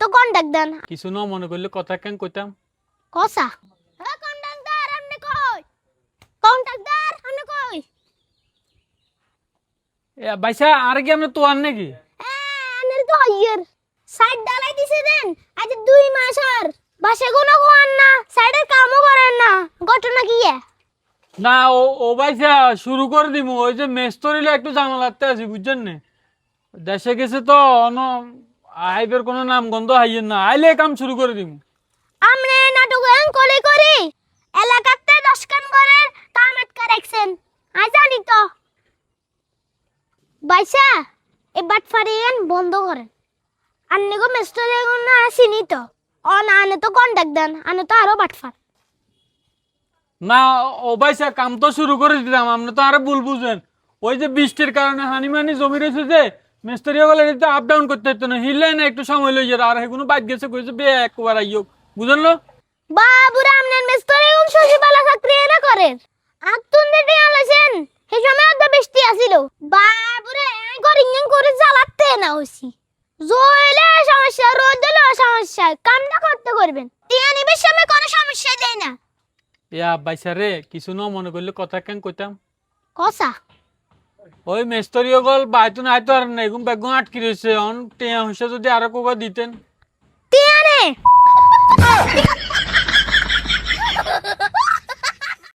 তো কন্টাক্ট দেন কিছু না মনে করলে কথা কেন কইতাম। কসা কন্টাক্টদার আপনি কই কন্টাক্টদার আপনি কই বাইসা আর কি আমরা তো আর নাকি আনের তো আইয়ের সাইড ডালাই দিছে দেন আজ 2 মাস আর বাসে কোনো কোয়ান না সাইডের কামও করেন না ঘটনা কি না ও বাইসা শুরু করে দিমু। ওই যে মেস্তরিলে একটু ঝামেলাতে আছি বুঝছেন না, দেশে গেছে তো আইবের কোনো নাম গন্ধ হাইয়েন না, আইলে কাম শুরু করে দিমু। আমনে নাটক এন কলি করি এলাকাতে 10 কান করে কাম আটকা রাখছেন আই জানি তো বাইসা এ বাটফারিয়েন বন্ধ করেন আন্নে গো মিস্টার না আসিনি তো আনে তো কন্টাক্ট দেন আনে তো আরো বাটফার না ও বাইসা কাম তো শুরু করে দিলাম, আপনি তো আরো ভুল বুঝেন। ওই যে বৃষ্টির কারণে হানিমানি জমি রয়েছে যে মিস্ত্রি হলে আপ ডাউন করতে হতো না, হিললে না একটু সময় লই যাবে, আর এগুলো বাদ গেছে কইছে বে একবার আইও বুঝেন লো। বাবুরা আমনের মিস্টার এরকম সচিবালা চাকরি না করেন আতুন দেটে আলেছেন সেই সময় তো বৃষ্টি আসিল বাবুরে এই করিং করে জ্বালাতে না হইছি জইলে সমস্যা রোদ দিলে সমস্যা কামটা করতে করবেন টিয়া নিবের সময় কোনো সমস্যা দেয় না বাইসা রে কিছু না মনে করলে কথা কেন কইতাম। কসা ওই মেস্তরি গল বাইতুন আইতো আর না এগুম বেগুন আটকি রয়েছে, টিয়া হইছে যদি আরো কোকা দিতেন। টিয়া নে